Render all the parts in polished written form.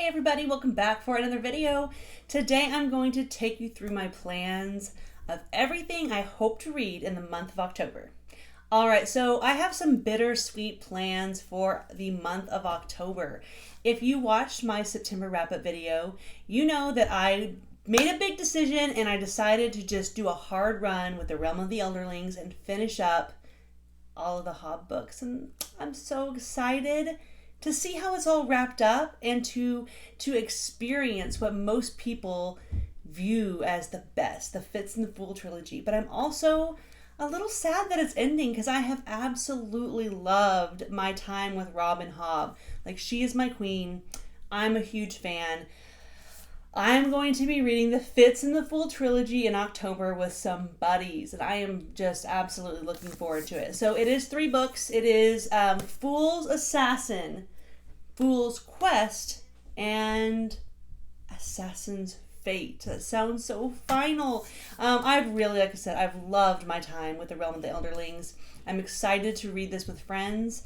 Hey everybody, welcome back for another video. Today I'm going to take you through my plans of everything I hope to read in the month of October. Alright, so I have some bittersweet plans for the month of October. If you watched my September wrap-up video, you know that I made a big decision and I decided to just do a hard run with the Realm of the Elderlings and finish up all of the Hobb books. And I'm so excited to see how it's all wrapped up and to experience what most people view as the best, the Fitz and the Fool trilogy. But I'm also a little sad that it's ending because I have absolutely loved my time with Robin Hobb. Like, she is my queen. I'm a huge fan. I'm going to be reading the Fitz and the Fool trilogy in October with some buddies, and I am just absolutely looking forward to it. So it is 3 books. It is Fool's Assassin, Fool's Quest, and Assassin's Fate. That sounds so final. I've really, like I said, I've loved my time with the Realm of the Elderlings. I'm excited to read this with friends,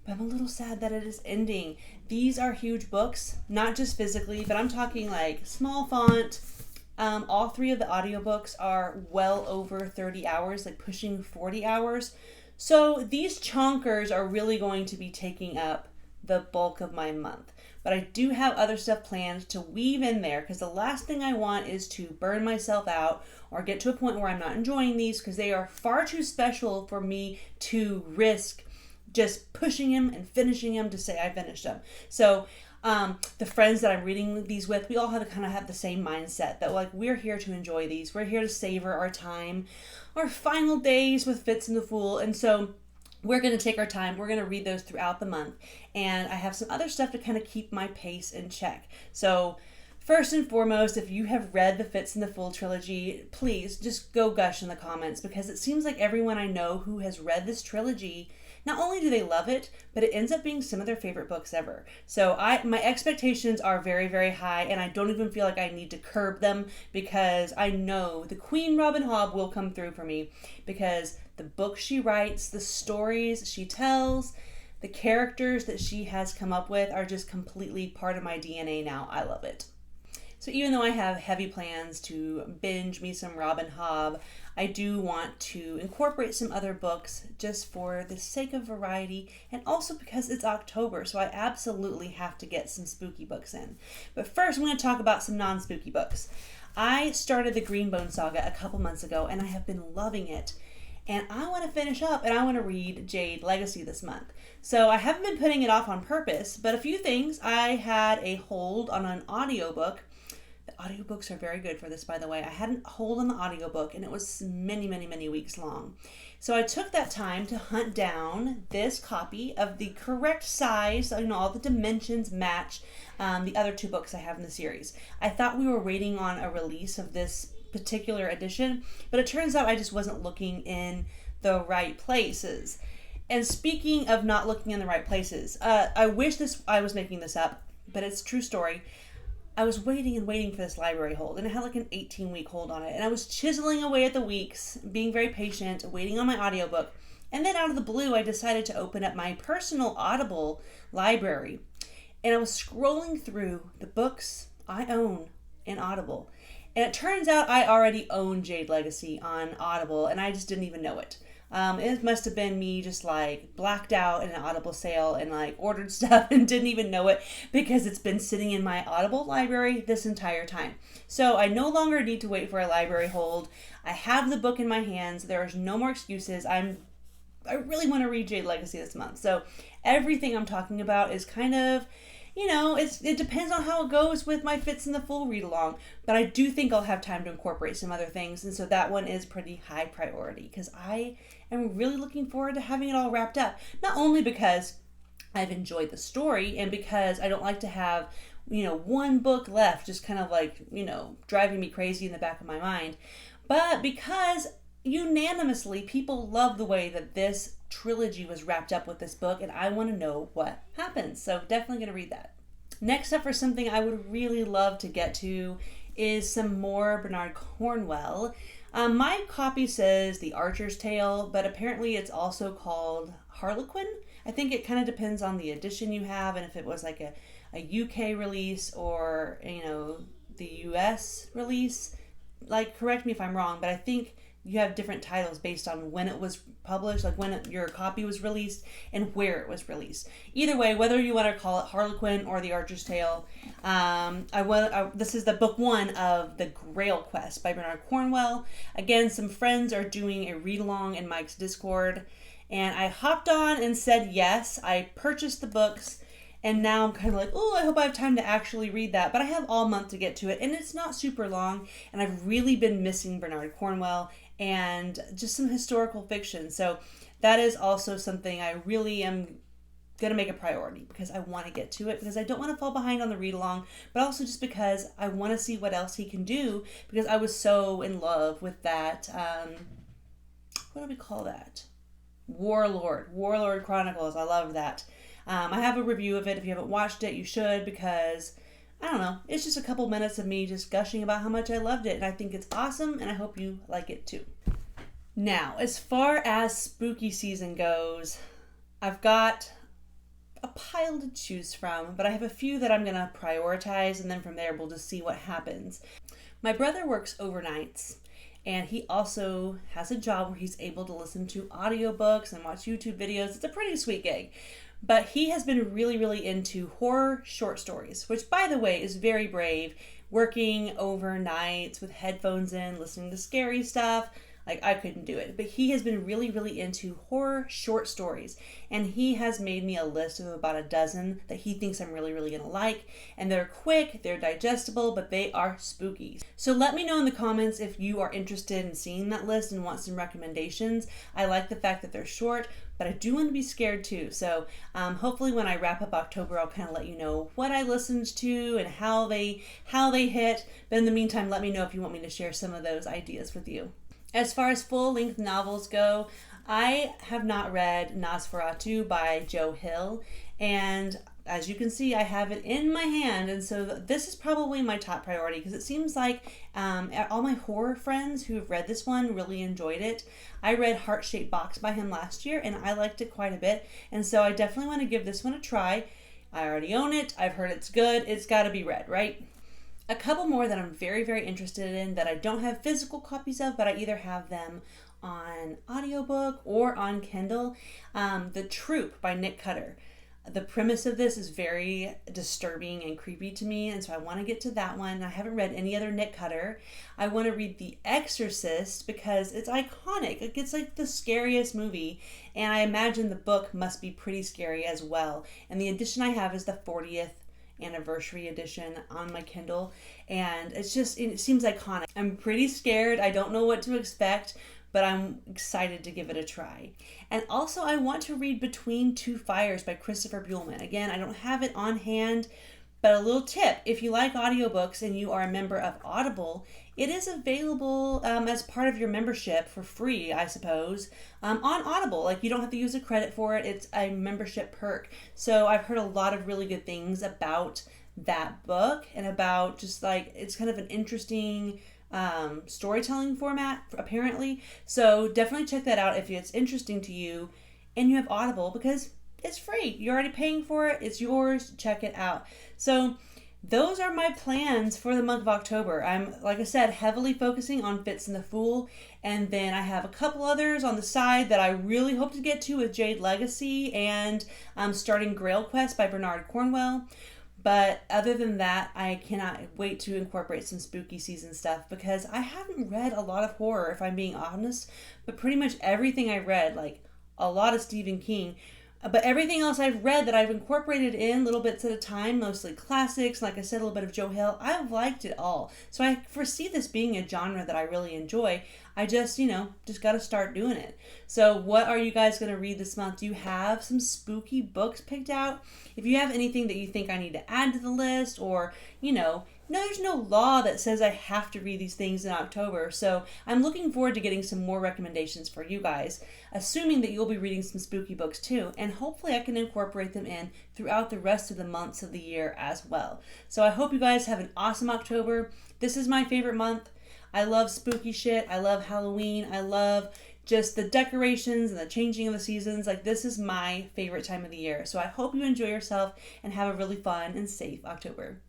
but I'm a little sad that it is ending. These are huge books, not just physically, but I'm talking like small font. All 3 of the audiobooks are well over 30 hours, like pushing 40 hours. So these chonkers are really going to be taking up the bulk of my month. But I do have other stuff planned to weave in there because the last thing I want is to burn myself out or get to a point where I'm not enjoying these because they are far too special for me to risk just pushing him and finishing him to say I finished them. So the friends that I'm reading these with, we all have the same mindset that like we're here to enjoy these. We're here to savor our time, our final days with Fitz and the Fool. And so we're going to take our time. We're going to read those throughout the month. And I have some other stuff to kind of keep my pace in check. So first and foremost, if you have read the Fitz and the Fool trilogy, please just go gush in the comments because it seems like everyone I know who has read this trilogy, not only do they love it, but it ends up being some of their favorite books ever. So my expectations are very, very high, and I don't even feel like I need to curb them because I know the Queen Robin Hobb will come through for me because the books she writes, the stories she tells, the characters that she has come up with are just completely part of my DNA now. I love it. So even though I have heavy plans to binge me some Robin Hobb, I do want to incorporate some other books just for the sake of variety and also because it's October, so I absolutely have to get some spooky books in. But first, I'm going to talk about some non-spooky books. I started the Greenbone Saga a couple months ago, and I have been loving it. And I want to finish up, and I want to read Jade Legacy this month. So I haven't been putting it off on purpose, but a few things. I had a hold on an audiobook. The audiobooks are very good for this, by the way. I had a hold on the audiobook, and it was many, many, many weeks long. So I took that time to hunt down this copy of the correct size, so all the dimensions match the other 2 books I have in the series. I thought we were waiting on a release of this particular edition, but it turns out I just wasn't looking in the right places. And speaking of not looking in the right places, I wish I was making this up, but it's a true story. I was waiting and waiting for this library hold, and it had like an 18-week hold on it, and I was chiseling away at the weeks, being very patient, waiting on my audiobook, and then out of the blue, I decided to open up my personal Audible library, and I was scrolling through the books I own in Audible, and it turns out I already own Jade Legacy on Audible, and I just didn't even know it. It must have been me just like blacked out in an Audible sale and like ordered stuff and didn't even know it because it's been sitting in my Audible library this entire time. So I no longer need to wait for a library hold. I have the book in my hands. There's no more excuses. I really want to read Jade Legacy this month. So everything I'm talking about is kind of, it depends on how it goes with my Fitz and the Fool read along, but I do think I'll have time to incorporate some other things, and so that one is pretty high priority because I am really looking forward to having it all wrapped up. Not only because I've enjoyed the story and because I don't like to have, one book left just kind of like, driving me crazy in the back of my mind, but because unanimously people love the way that this trilogy was wrapped up with this book, and I want to know what happens. So definitely going to read that. Next up for something I would really love to get to is some more Bernard Cornwell. My copy says The Archer's Tale, but apparently it's also called Harlequin. I think it kind of depends on the edition you have and if it was like a a UK release or, the US release. Like, correct me if I'm wrong, but I think you have different titles based on when it was published, like when your copy was released and where it was released. Either way, whether you want to call it Harlequin or The Archer's Tale, this is the book 1 of The Grail Quest by Bernard Cornwell. Again, some friends are doing a read-along in Mike's Discord, and I hopped on and said yes. I purchased the books, and now I'm kind of like, oh, I hope I have time to actually read that. But I have all month to get to it, and it's not super long, and I've really been missing Bernard Cornwell and just some historical fiction. So that is also something I really am going to make a priority because I want to get to it, because I don't want to fall behind on the read along, but also just because I want to see what else he can do, because I was so in love with that, what do we call that? Warlord Chronicles. I love that. I have a review of it. If you haven't watched it, you should, because I don't know, it's just a couple minutes of me just gushing about how much I loved it, and I think it's awesome, and I hope you like it too. Now, as far as spooky season goes, I've got a pile to choose from, but I have a few that I'm going to prioritize, and then from there we'll just see what happens. My brother works overnights, and he also has a job where he's able to listen to audiobooks and watch YouTube videos. It's a pretty sweet gig. But he has been really, really into horror short stories, which, by the way, is very brave. Working overnights with headphones in, listening to scary stuff. Like, I couldn't do it. But he has been really, really into horror short stories. And he has made me a list of about a dozen that he thinks I'm really, really going to like. And they're quick, they're digestible, but they are spooky. So let me know in the comments if you are interested in seeing that list and want some recommendations. I like the fact that they're short, but I do want to be scared too. So hopefully when I wrap up October, I'll kind of let you know what I listened to and how they hit. But in the meantime, let me know if you want me to share some of those ideas with you. As far as full-length novels go, I have not read Nosferatu by Joe Hill, and as you can see, I have it in my hand, and so this is probably my top priority, because it seems like all my horror friends who have read this one really enjoyed it. I read Heart-Shaped Box by him last year, and I liked it quite a bit, and so I definitely want to give this one a try. I already own it. I've heard it's good. It's got to be read, right? A couple more that I'm very, very interested in that I don't have physical copies of, but I either have them on audiobook or on Kindle. The Troop by Nick Cutter. The premise of this is very disturbing and creepy to me, and so I want to get to that one. I haven't read any other Nick Cutter. I want to read The Exorcist because it's iconic. It's like the scariest movie, and I imagine the book must be pretty scary as well. And the edition I have is the 40th anniversary edition on my Kindle, and it seems iconic. I'm pretty scared. I don't know what to expect, but I'm excited to give it a try. And also I want to read Between Two Fires by Christopher Buehlman. Again, I don't have it on hand, but a little tip, if you like audiobooks and you are a member of Audible, it is available as part of your membership for free, I suppose, on Audible. Like, you don't have to use a credit for it. It's a membership perk. So I've heard a lot of really good things about that book, and about just like, it's kind of an interesting storytelling format, apparently. So definitely check that out if it's interesting to you and you have Audible, because it's free. You're already paying for it. It's yours. Check it out. So those are my plans for the month of October. I'm, like I said, heavily focusing on Fitz and the Fool, and then I have a couple others on the side that I really hope to get to with Jade Legacy, and starting Grail Quest by Bernard Cornwell. But other than that, I cannot wait to incorporate some spooky season stuff, because I haven't read a lot of horror, if I'm being honest, but pretty much everything I read, like a lot of Stephen King, but everything else I've read that I've incorporated in little bits at a time, mostly classics, like I said, a little bit of Joe Hill, I've liked it all. So I foresee this being a genre that I really enjoy. I just got to start doing it. So what are you guys going to read this month? Do you have some spooky books picked out? If you have anything that you think I need to add to the list, or, there's no law that says I have to read these things in October. So I'm looking forward to getting some more recommendations for you guys, assuming that you'll be reading some spooky books too. And hopefully I can incorporate them in throughout the rest of the months of the year as well. So I hope you guys have an awesome October. This is my favorite month. I love spooky shit. I love Halloween. I love just the decorations and the changing of the seasons. Like, this is my favorite time of the year. So I hope you enjoy yourself and have a really fun and safe October.